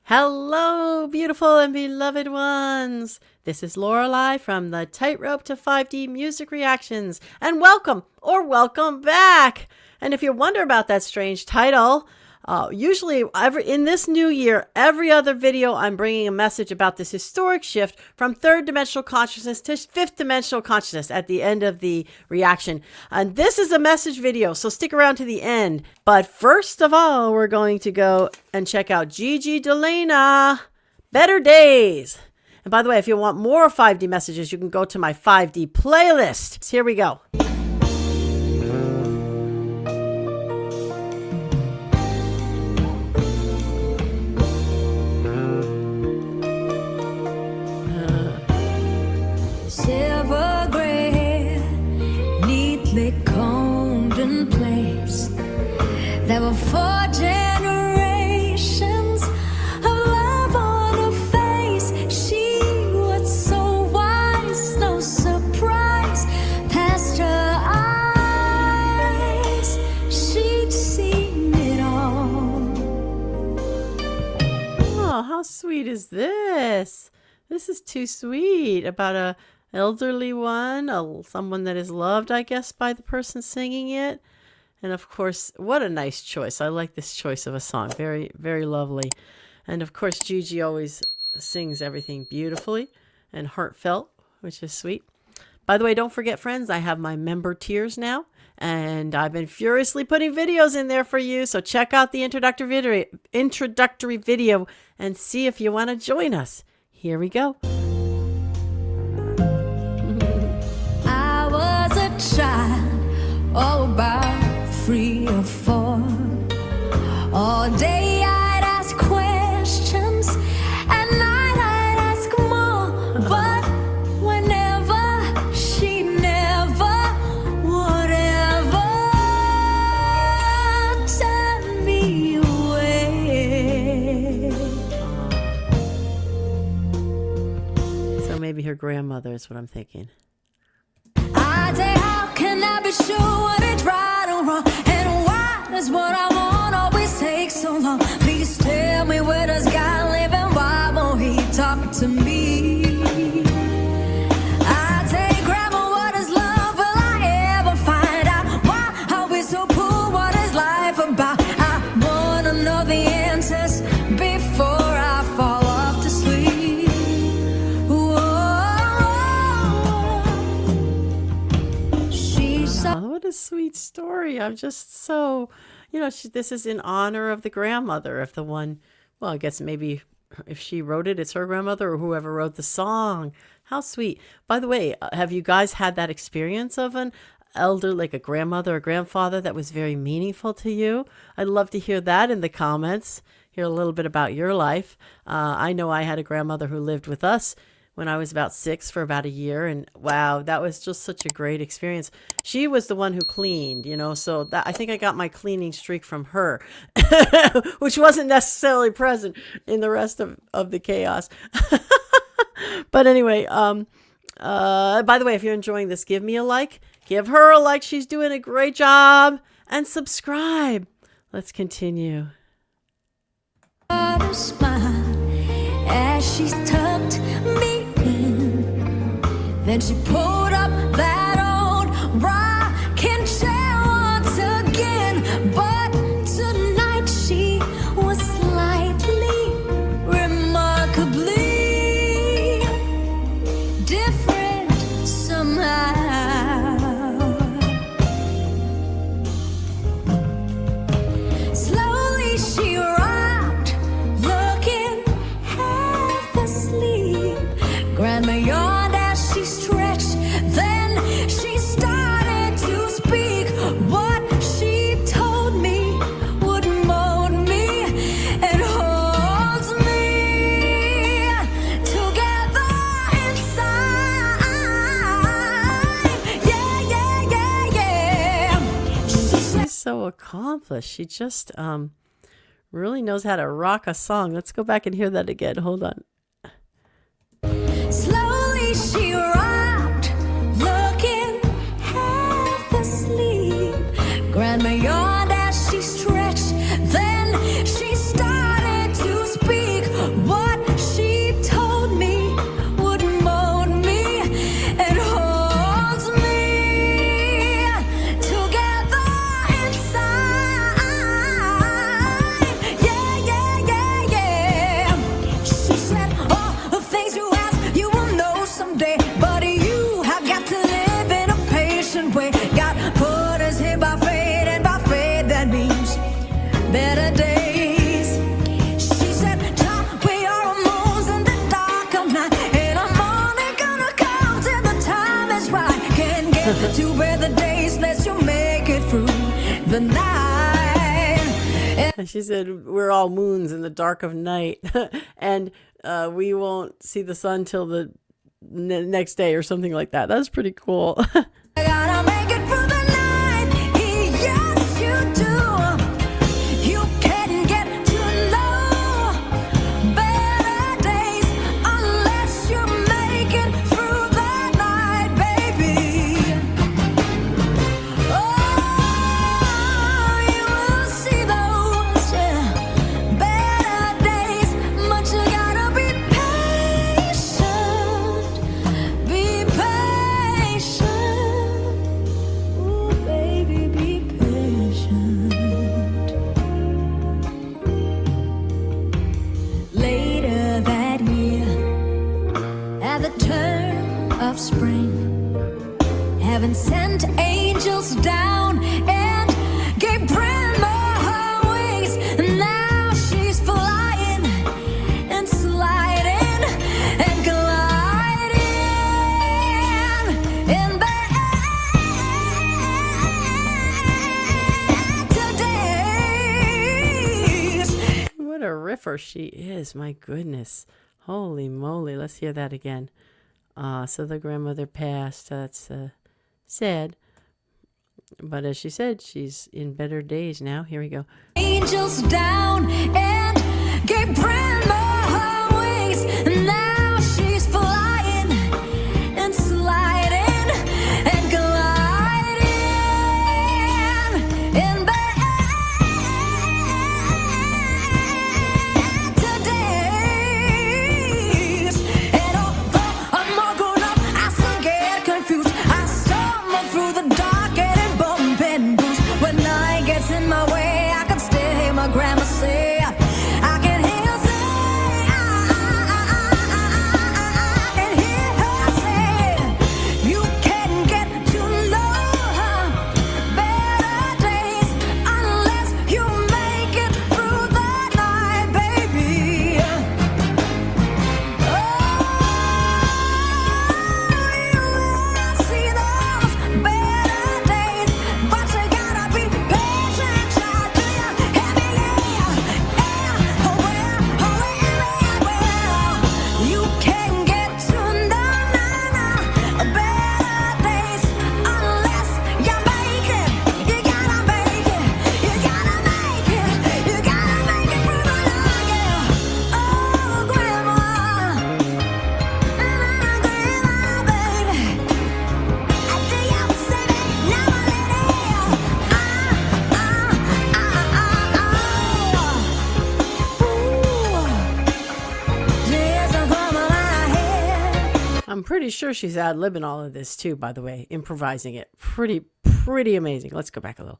Hello, beautiful and beloved ones. This is Lorelei from the Tightrope to 5D Music Reactions, and welcome or welcome back. And if you wonder about that strange title, usually in this new year, every other video, I'm bringing a message about this historic shift from third dimensional consciousness to fifth dimensional consciousness at the end of the reaction. And this is a message video, so stick around to the end. But first of all, we're going to go and check out GIGI de LANA, Better Days. And by the way, if you want more 5D messages, you can go to my 5D playlist. Here we go. Silver gray, neatly combed in place. There were 4 generations of love on her face. She was so wise, no surprise. Past her eyes, she'd seen it all. Oh, how sweet is this? This is too sweet. About a elderly one, someone that is loved, I guess, by the person singing it. And of course, what a nice choice. I like this choice of a song. Very, very lovely. And of course, GIGI always sings everything beautifully and heartfelt, which is sweet. By the way, don't forget, friends, I have my member tiers now, and I've been furiously putting videos in there for you. So check out the introductory video and see if you want to join us. Here we go. Child, oh, about 3 or 4. All day I'd ask questions, and night I'd ask more. But whenever she never would ever turn me away. So maybe her grandmother is what I'm thinking. I say, how can I be sure what is right or wrong? And why does what I want always take so long? Please tell me, where does God live and why won't he talk to me? I say, Grandma, what is love? Will I ever find out? Why are we so poor? What is life about? I wanna know the answers before I fall off to sleep. Oh, what a sweet story. I'm just so, this is in honor of the grandmother of the one, well, I guess maybe if she wrote it, it's her grandmother or whoever wrote the song. How sweet. By the way, have you guys had that experience of an elder, like a grandmother or grandfather, that was very meaningful to you? I'd love to hear that in the comments, hear a little bit about your life. I know I had a grandmother who lived with us when I was about 6 for about a year. And wow, that was just such a great experience. She was the one who cleaned, so that I think I got my cleaning streak from her, which wasn't necessarily present in the rest of the chaos. But anyway, by the way, if you're enjoying this, give me a like, give her a like. She's doing a great job, and subscribe. Let's continue. A smile as she tucked me in. Then she pulled up that old rocking chair once again. But tonight she was slightly, remarkably different somehow. Slowly she rocked, looking half asleep. Grandma yawned as she stretched, then she started to speak. What she told me would mold me and holds me together inside. Yeah, yeah, yeah, yeah. She's so accomplished. She just really knows how to rock a song. Let's go back and hear that again. Hold on. Slowly she rocked, looking half asleep. and beyond as she stretched. Then she started to speak. What she told me would mold me and holds me together inside. Yeah, yeah, yeah, yeah. She said, all the things you ask, you will know someday. But you have got to live in a patient way. God put us here by faith, and by faith that means better days. She said, "Child, we are moons in the dark of night, and I'm only gonna come till the time is right. Can't get to better days unless you make it through the night." And she said, we're all moons in the dark of night. And we won't see the sun till the next day or something like that. That's pretty cool. I gotta make it through the night. Yes, you do. You can get to know better days unless you make it through the night, baby. Oh, you will see those better days, but you gotta be patient. Be patient. Ooh, baby, be patient. Later that year, at the turn of spring, heaven sent angels down and gave grandma her wings. Now she's flying and sliding and gliding in better days. What a riffer she is. My goodness. Holy moly. Let's hear that again. So the grandmother passed. That's sad. But as she said, she's in better days now. Here we go. Angels down and gave grandma her wings. Now she's flying and sliding and gliding in better days. And although I'm all grown up, I still get confused. I stumble through the dark and bump and bruise. When night gets in my way, I can still hear my grandma say, I can hear her say, I can hear her say, you can get to know better days unless you make it through the night, baby. I'm pretty sure she's ad-libbing all of this too, by the way, improvising it. Pretty amazing. Let's go back a little.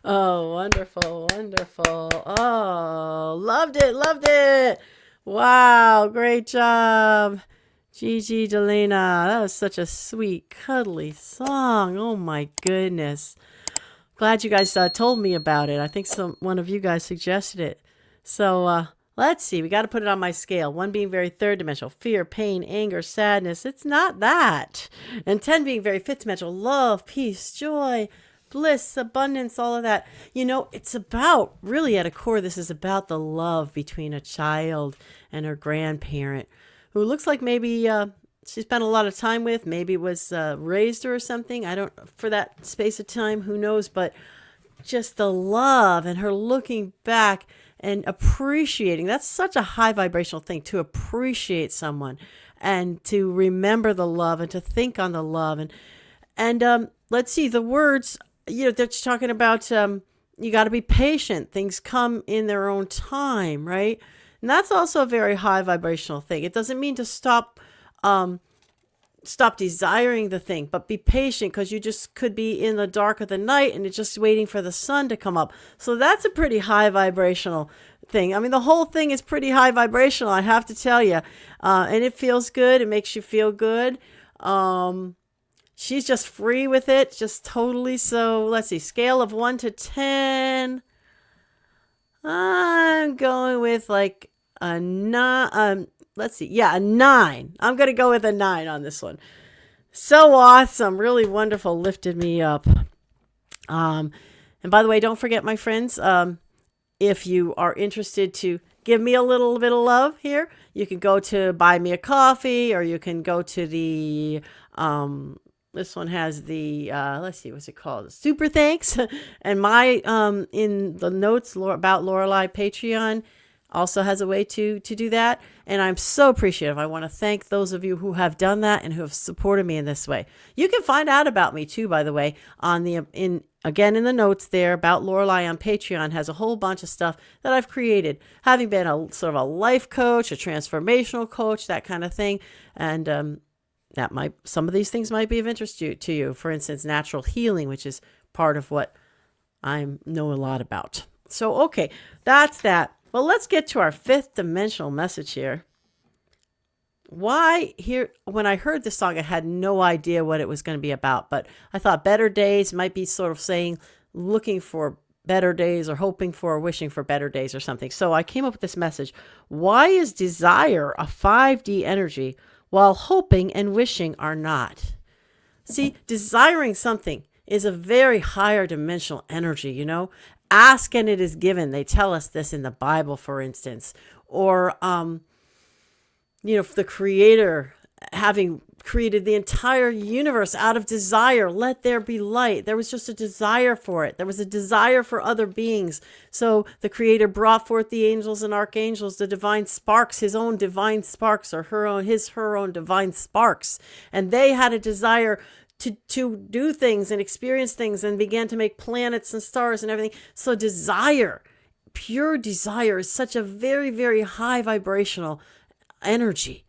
Oh, wonderful, wonderful. Oh, loved it. Wow, great job, GIGI Delana. That was such a sweet, cuddly song. Oh my goodness. Glad you guys told me about it. I think one of you guys suggested it. So let's see. We got to put it on my scale. 1 being very third dimensional, fear, pain, anger, sadness. It's not that. And 10 being very fifth dimensional, love, peace, joy, bliss, abundance, all of that. You know, it's about, really at a core, this is about the love between a child and her grandparent, who looks like maybe she spent a lot of time with, maybe was raised her or something. I don't, for that space of time, who knows, but just the love and her looking back and appreciating. That's such a high vibrational thing, to appreciate someone and to remember the love and to think on the love. And let's see, the words, you know, they're talking about you got to be patient. Things come in their own time, right? And that's also a very high vibrational thing. It doesn't mean to stop desiring the thing, but be patient, because you just could be in the dark of the night and it's just waiting for the sun to come up. So that's a pretty high vibrational thing. I mean, the whole thing is pretty high vibrational, I have to tell you. And it feels good. It makes you feel good. She's just free with it, just totally. So let's see, scale of 1 to 10. I'm going with like a 9. Let's see. Yeah, a 9. I'm going to go with a 9 on this one. So awesome. Really wonderful. Lifted me up. And by the way, don't forget, my friends, if you are interested to give me a little bit of love here, you can go to Buy Me a Coffee, or you can go to the, this one has the, let's see, what's it called? Super Thanks. And my, in the notes about Lorelei Patreon, also has a way to do that. And I'm so appreciative. I want to thank those of you who have done that and who have supported me in this way. You can find out about me too, by the way, on the in the notes there about Lorelei on Patreon has a whole bunch of stuff that I've created, having been a sort of a life coach, a transformational coach, that kind of thing. And some of these things might be of interest to you. For instance, natural healing, which is part of what I know a lot about. So, okay, that's that. Well, let's get to our 5th dimensional message here. Why here? When I heard this song, I had no idea what it was going to be about, but I thought better days might be sort of saying, looking for better days, or hoping for or wishing for better days or something. So I came up with this message. Why is desire a 5D energy while hoping and wishing are not? See, desiring something is a very higher dimensional energy, you know. Ask and it is given. They tell us this in the Bible, for instance. Or, the Creator having created the entire universe out of desire. Let there be light. There was just a desire for it. There was a desire for other beings. So the Creator brought forth the angels and archangels, the divine sparks, his own divine sparks, or her own divine sparks. And they had a desire to do things and experience things, and began to make planets and stars and everything. So desire, pure desire, is such a very, very high vibrational energy.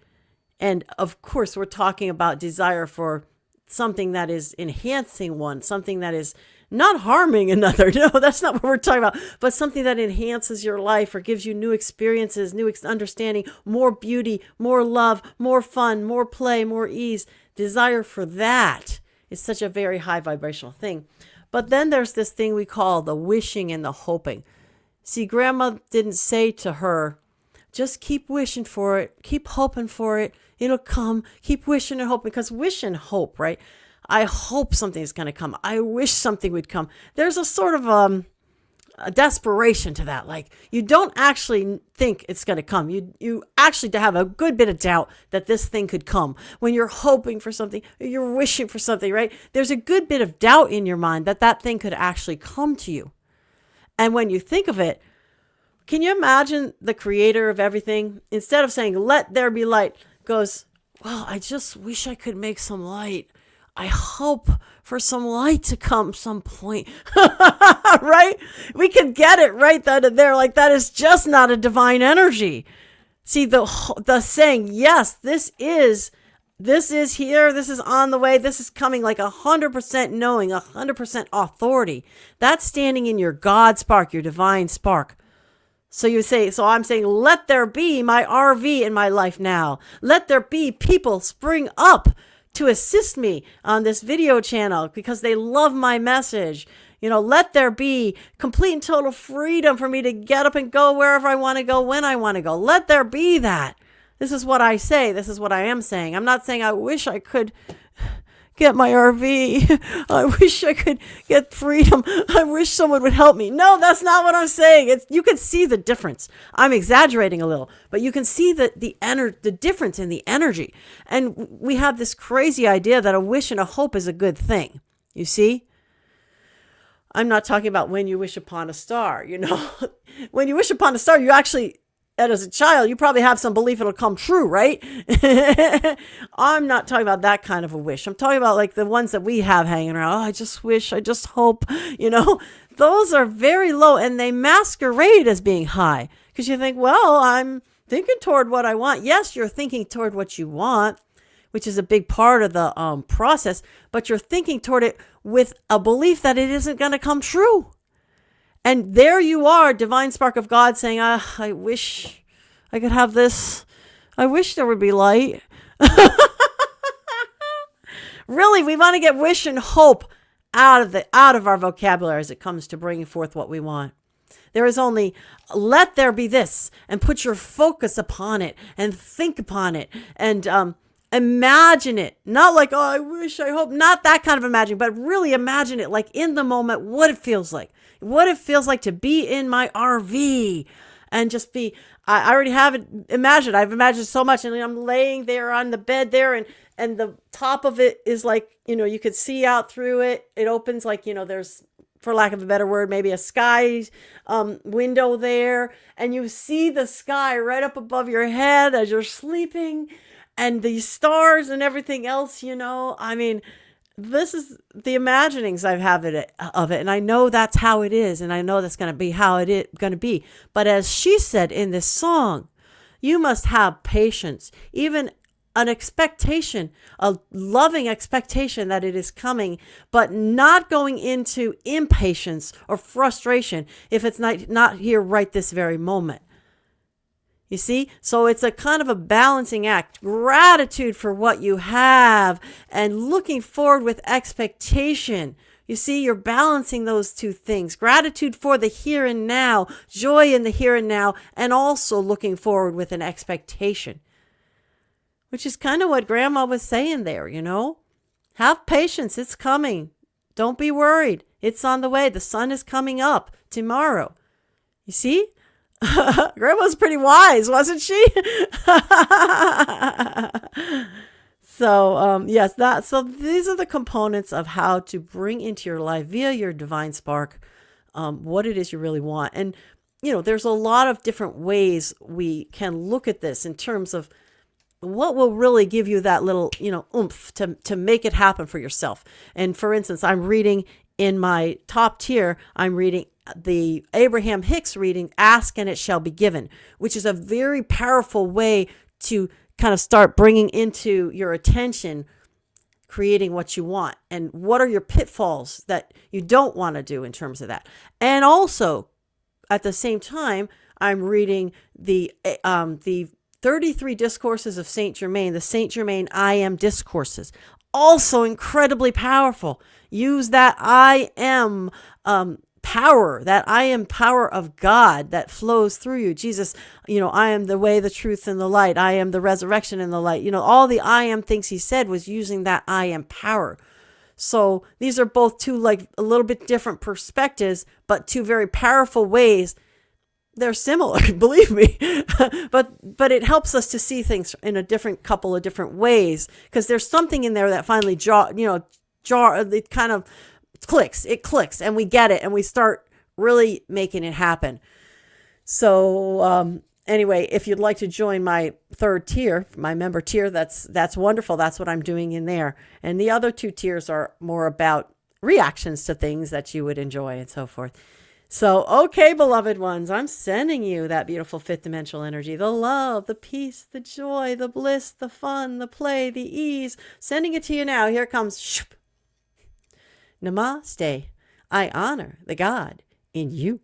And of course, we're talking about desire for something that is enhancing one, something that is not harming another. No, that's not what we're talking about, but something that enhances your life or gives you new experiences, new understanding, more beauty, more love, more fun, more play, more ease. Desire for that is such a very high vibrational thing. But then there's this thing we call the wishing and the hoping. See, Grandma didn't say to her, just keep wishing for it, keep hoping for it, it'll come, keep wishing and hoping, because wish and hope, right? I hope something's going to come. I wish something would come. There's a sort of a desperation to that. Like, you don't actually think it's going to come. You actually have a good bit of doubt that this thing could come. When you're hoping for something, you're wishing for something, right? There's a good bit of doubt in your mind that that thing could actually come to you. And when you think of it, can you imagine the Creator of everything, instead of saying, let there be light, goes, well, I just wish I could make some light. I hope for some light to come some point, right? We could get it right then and there. Like, that is just not a divine energy. See, the saying, yes, this is here, this is on the way, this is coming, like 100% knowing, 100% authority. That's standing in your God spark, your divine spark. So you say, so I'm saying, let there be my RV in my life now. Let there be people spring up to assist me on this video channel because they love my message. Let there be complete and total freedom for me to get up and go wherever I want to go, when I want to go. Let there be that. This is what I say. This is what I am saying. I'm not saying I wish I could get my RV. I wish I could get freedom. I wish someone would help me. No, that's not what I'm saying. You can see the difference. I'm exaggerating a little, but you can see the difference in the energy. And we have this crazy idea that a wish and a hope is a good thing. You see? I'm not talking about when you wish upon a star. When you wish upon a star, you actually, and as a child, you probably have some belief it'll come true, right? I'm not talking about that kind of a wish. I'm talking about like the ones that we have hanging around. Oh, I just wish, I just hope, those are very low and they masquerade as being high because you think, well, I'm thinking toward what I want. Yes, you're thinking toward what you want, which is a big part of the process, but you're thinking toward it with a belief that it isn't going to come true. And there you are, divine spark of God saying, I wish I could have this. I wish there would be light. Really, we want to get wish and hope out of our vocabulary as it comes to bringing forth what we want. There is only let there be this and put your focus upon it and think upon it and imagine it. Not like, oh, I wish, I hope, not that kind of imagine, but really imagine it like in the moment, what it feels like. What it feels like to be in my RV and just be, I already have it imagined. I've imagined so much and I'm laying there on the bed there and the top of it is like, you could see out through it. It opens like, there's, for lack of a better word, maybe a sky window there. And you see the sky right up above your head as you're sleeping and the stars and everything else, I mean, this is the imaginings I have of it. And I know that's how it is. And I know that's going to be how it is going to be. But as she said in this song, you must have patience, even an expectation, a loving expectation that it is coming, but not going into impatience or frustration if it's not here right this very moment. You see? So it's a kind of a balancing act. Gratitude for what you have and looking forward with expectation. You see, you're balancing those two things. Gratitude for the here and now, joy in the here and now, and also looking forward with an expectation. Which is kind of what Grandma was saying there, Have patience. It's coming. Don't be worried. It's on the way. The sun is coming up tomorrow. You see? Grandma's pretty wise, wasn't she? So, yes, so these are the components of how to bring into your life via your divine spark, what it is you really want. And, there's a lot of different ways we can look at this in terms of what will really give you that little, oomph to make it happen for yourself. And for instance, I'm reading in my top tier, I'm reading the Abraham Hicks reading, Ask and It Shall Be Given, which is a very powerful way to kind of start bringing into your attention, creating what you want. And what are your pitfalls that you don't want to do in terms of that? And also, at the same time, I'm reading the 33 Discourses of Saint Germain, the Saint Germain I Am Discourses. Also incredibly powerful. Use that I am power, that I am power of God that flows through you. Jesus, I am the way, the truth, and the light. I am the resurrection and the light. All the I am things he said was using that I am power. So these are both two like a little bit different perspectives, but two very powerful ways. They're similar, believe me, but it helps us to see things in a couple of different ways because there's something in there that finally it kind of clicks, and we get it and we start really making it happen. So anyway, if you'd like to join my third tier, my member tier, that's wonderful. That's what I'm doing in there. And the other two tiers are more about reactions to things that you would enjoy and so forth. So, okay, beloved ones, I'm sending you that beautiful fifth dimensional energy, the love, the peace, the joy, the bliss, the fun, the play, the ease. Sending it to you now. Here it comes. Shoop. Namaste. I honor the God in you.